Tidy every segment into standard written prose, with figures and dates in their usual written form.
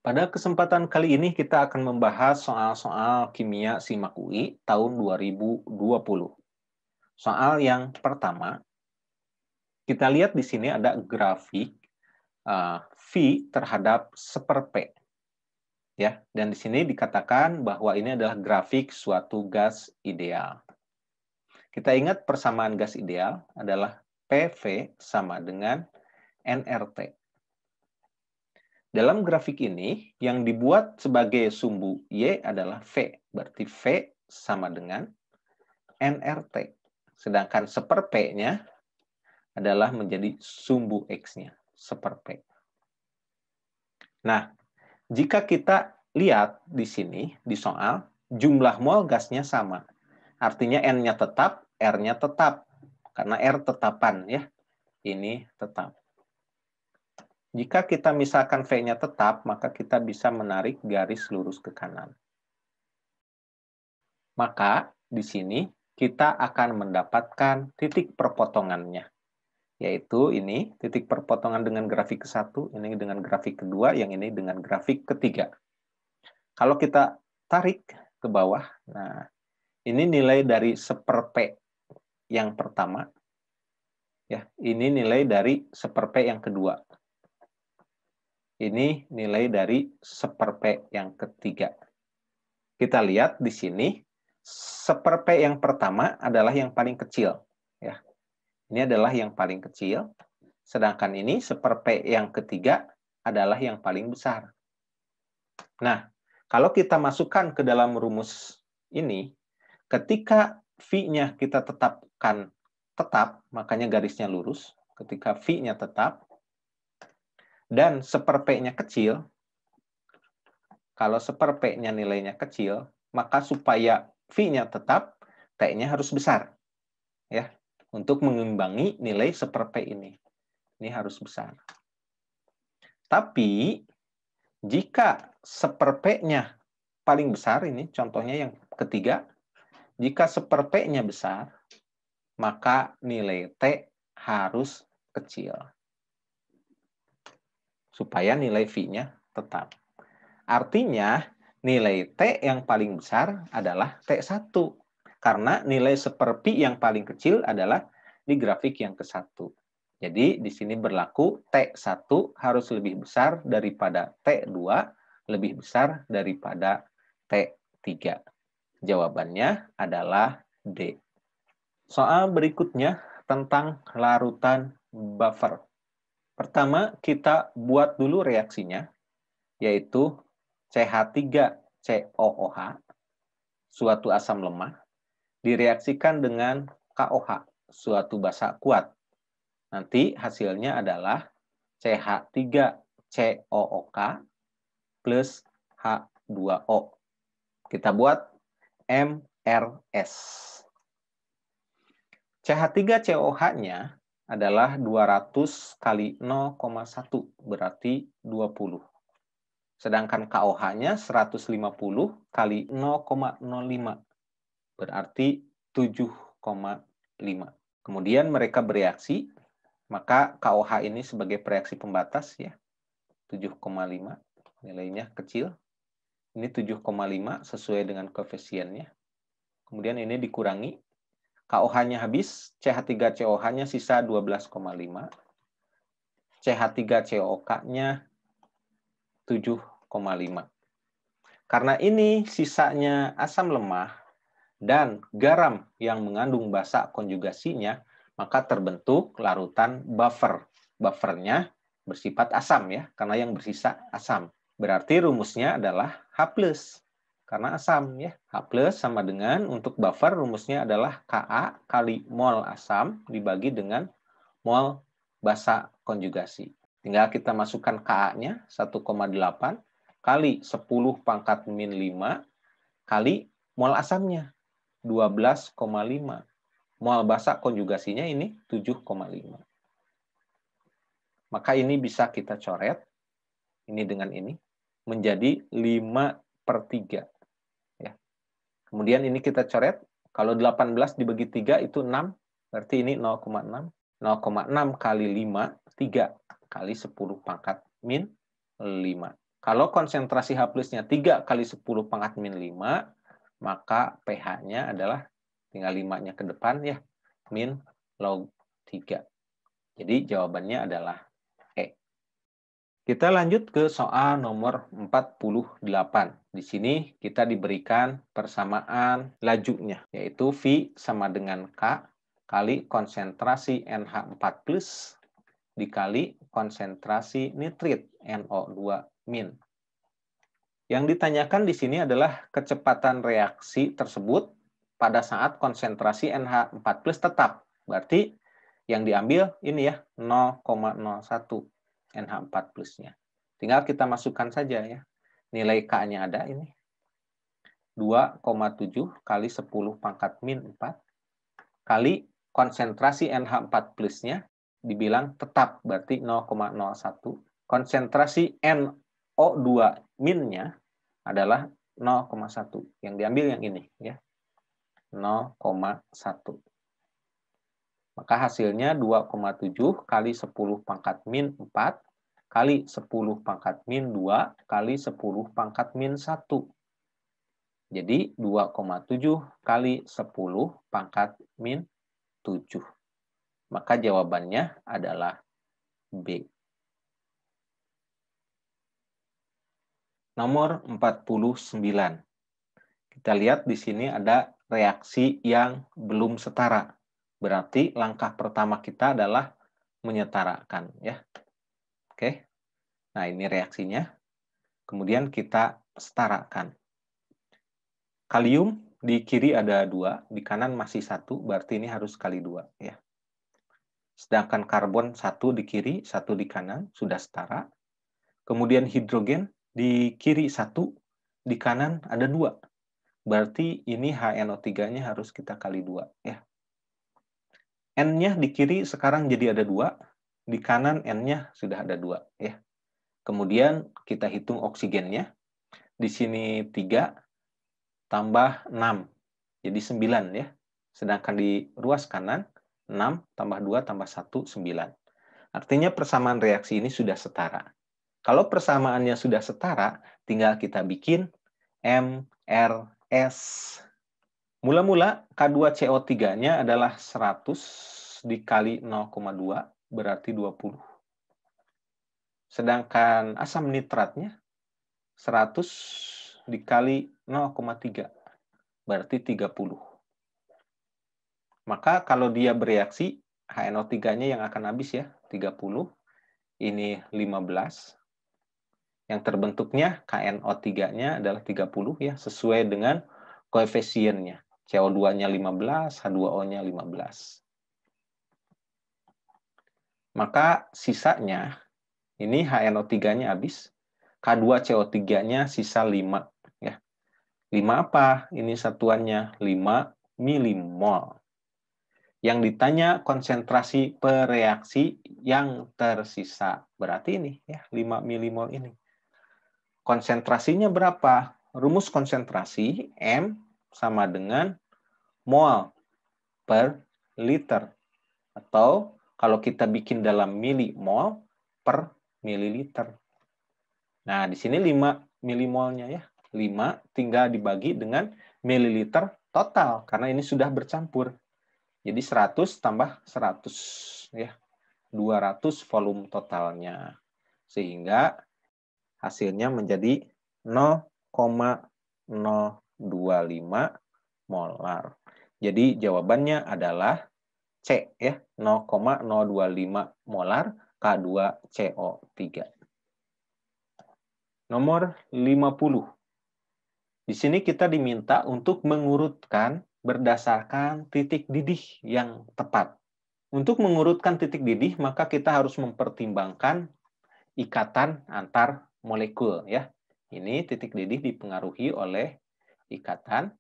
Pada kesempatan kali ini kita akan membahas soal-soal kimia SIMAK UI tahun 2020. Soal yang pertama, kita lihat di sini ada grafik V terhadap 1/P. Ya, dan di sini dikatakan bahwa ini adalah grafik suatu gas ideal. Kita ingat persamaan gas ideal adalah PV sama dengan nRT. Dalam grafik ini, yang dibuat sebagai sumbu Y adalah V. Berarti V sama dengan nRT. Sedangkan 1/P-nya adalah menjadi sumbu X-nya, 1/P. Nah, jika kita lihat di sini, di soal, jumlah mol gasnya sama. Artinya N-nya tetap, R-nya tetap. Karena R tetapan, ya. Ini tetap. Jika kita misalkan V-nya tetap, maka kita bisa menarik garis lurus ke kanan. Maka di sini kita akan mendapatkan titik perpotongannya. Yaitu ini titik perpotongan dengan grafik ke-1, ini dengan grafik kedua, yang ini dengan grafik ketiga. Kalau kita tarik ke bawah, nah ini nilai dari 1/P yang pertama. Ya, ini nilai dari 1/P yang kedua. Ini nilai dari 1/P yang ketiga. Kita lihat di sini, 1/P yang pertama adalah yang paling kecil. Ya. Ini adalah yang paling kecil. Sedangkan ini 1/P yang ketiga adalah yang paling besar. Nah, kalau kita masukkan ke dalam rumus ini, ketika V-nya kita tetapkan tetap, makanya garisnya lurus. Ketika V-nya tetap, dan 1/P-nya kecil, kalau 1/P-nya nilainya kecil, maka supaya V-nya tetap, T-nya harus besar. Ya, untuk mengimbangi nilai 1/P ini. Ini harus besar. Tapi, jika 1/P-nya paling besar, ini contohnya yang ketiga, jika 1/P-nya besar, maka nilai T harus kecil. Supaya nilai V-nya tetap. Artinya, nilai T yang paling besar adalah T1. Karena nilai 1/P yang paling kecil adalah di grafik yang ke-1. Jadi, di sini berlaku T1 harus lebih besar daripada T2, lebih besar daripada T3. Jawabannya adalah D. Soal berikutnya tentang larutan buffer. Pertama, kita buat dulu reaksinya, yaitu CH3COOH, suatu asam lemah, direaksikan dengan KOH, suatu basa kuat. Nanti hasilnya adalah CH3COOK plus H2O. Kita buat MRS. CH3COH-nya adalah 200 kali 0,1, berarti 20. Sedangkan KOH-nya 150 kali 0,05, berarti 7,5. Kemudian mereka bereaksi, maka KOH ini sebagai reaksi pembatas, ya, 7,5, nilainya kecil. Ini 7,5 sesuai dengan koefisiennya. Kemudian ini dikurangi, KOH-nya habis, CH3COH-nya sisa 12,5, CH3COK-nya 7,5. Karena ini sisanya asam lemah dan garam yang mengandung basa konjugasinya, maka terbentuk larutan buffer. Buffernya bersifat asam, ya, karena yang bersisa asam. Berarti rumusnya adalah H+. Karena asam, ya. H+ sama dengan untuk buffer rumusnya adalah Ka kali mol asam dibagi dengan mol basa konjugasi. Tinggal kita masukkan Ka-nya 1,8 kali 10 pangkat min 5 kali mol asamnya 12,5. Mol basa konjugasinya ini 7,5. Maka ini bisa kita coret, ini dengan ini, menjadi 5/3. Ya. Kemudian ini kita coret, kalau 18 dibagi 3 itu 6, berarti ini 0,6. 0,6 kali 5, 3 kali 10 pangkat min 5. Kalau konsentrasi H plusnya 3 kali 10 pangkat min 5, maka pH-nya adalah, tinggal 5-nya ke depan ya, min log 3. Jadi jawabannya adalah E. Kita lanjut ke soal nomor 48. Di sini kita diberikan persamaan lajunya, yaitu V sama dengan K kali konsentrasi NH4+ dikali konsentrasi nitrit NO2-. Yang ditanyakan di sini adalah kecepatan reaksi tersebut pada saat konsentrasi NH4+ tetap. Berarti yang diambil ini ya, 0,01 NH4+-nya. Tinggal kita masukkan saja ya. Nilai K-nya ada ini. 2,7 kali 10 pangkat min 4 kali konsentrasi NH4+-nya dibilang tetap, berarti 0,01. Konsentrasi NO2-nya adalah 0,1. Yang diambil yang ini ya. 0,1. Maka hasilnya 2,7 kali 10 pangkat min 4 kali 10 pangkat min 2 kali 10 pangkat min 1. Jadi 2,7 kali 10 pangkat min 7. Maka jawabannya adalah B. Nomor 49. Kita lihat di sini ada reaksi yang belum setara. Berarti langkah pertama kita adalah menyetarakan ya. Oke. Nah, ini reaksinya. Kemudian kita setarakan. Kalium di kiri ada 2, di kanan masih 1, berarti ini harus kali 2 ya. Sedangkan karbon 1 di kiri, 1 di kanan, sudah setara. Kemudian hidrogen di kiri 1, di kanan ada 2. Berarti ini HNO3-nya harus kita kali 2 ya. N-nya di kiri sekarang jadi ada 2, di kanan N-nya sudah ada 2 ya. Kemudian kita hitung oksigennya. Di sini 3 tambah 6. Jadi 9 ya. Sedangkan di ruas kanan 6 tambah 2 tambah 1, 9. Artinya persamaan reaksi ini sudah setara. Kalau persamaannya sudah setara, tinggal kita bikin MRS. Mula-mula K2CO3-nya adalah 100 dikali 0,2, berarti 20. Sedangkan asam nitratnya 100 dikali 0,3, berarti 30. Maka kalau dia bereaksi, HNO3-nya yang akan habis ya, 30. Ini 15. Yang terbentuknya KNO3-nya adalah 30 ya, sesuai dengan koefisiennya. CO2-nya 15, H2O-nya 15. Maka sisanya, ini HNO3-nya habis, K2CO3-nya sisa 5. Ya. 5 apa? Ini satuannya 5 milimol. Yang ditanya konsentrasi per reaksi yang tersisa. Berarti ini ya, 5 milimol ini. Konsentrasinya berapa? Rumus konsentrasi M sama dengan mol per liter. Atau kalau kita bikin dalam milimol per mililiter. Nah, di sini 5 milimolnya ya. 5 tinggal dibagi dengan mililiter total. Karena ini sudah bercampur. Jadi 100 tambah 100 ya. 200 volume totalnya. Sehingga hasilnya menjadi 0,025 molar. Jadi jawabannya adalah C ya, 0,025 molar K2CO3. Nomor 50. Di sini kita diminta untuk mengurutkan berdasarkan titik didih yang tepat. Untuk mengurutkan titik didih, maka kita harus mempertimbangkan ikatan antar molekul ya. Ini titik didih dipengaruhi oleh ikatan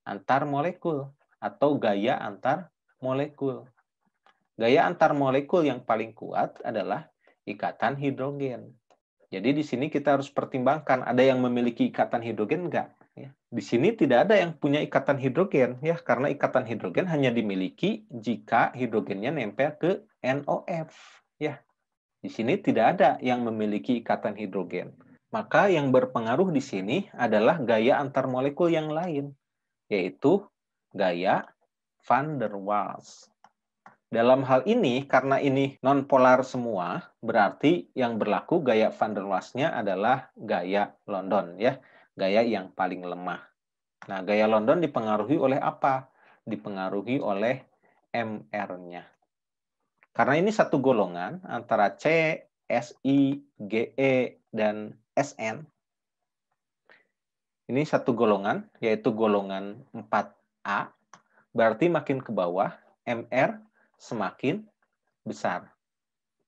antar molekul atau gaya antar molekul. Gaya antar molekul yang paling kuat adalah ikatan hidrogen. Jadi di sini kita harus pertimbangkan ada yang memiliki ikatan hidrogen enggak? Ya. Di sini tidak ada yang punya ikatan hidrogen ya, karena ikatan hidrogen hanya dimiliki jika hidrogennya nempel ke NOF ya. Di sini tidak ada yang memiliki ikatan hidrogen. Maka yang berpengaruh di sini adalah gaya antar molekul yang lain, yaitu gaya van der Waals. Dalam hal ini, karena ini nonpolar semua, berarti yang berlaku gaya van der Waals-nya adalah gaya London, ya, gaya yang paling lemah. Nah, gaya London dipengaruhi oleh apa? Dipengaruhi oleh MR-nya. Karena ini satu golongan antara C, Si, Ge, dan Sn. Ini satu golongan, yaitu golongan 4A. Berarti makin ke bawah, MR semakin besar.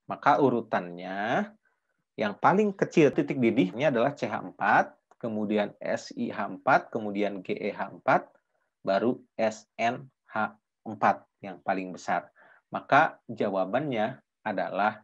Maka urutannya, yang paling kecil titik didihnya adalah CH4, kemudian SiH4, kemudian GeH4, baru SnH4 yang paling besar. Maka jawabannya adalah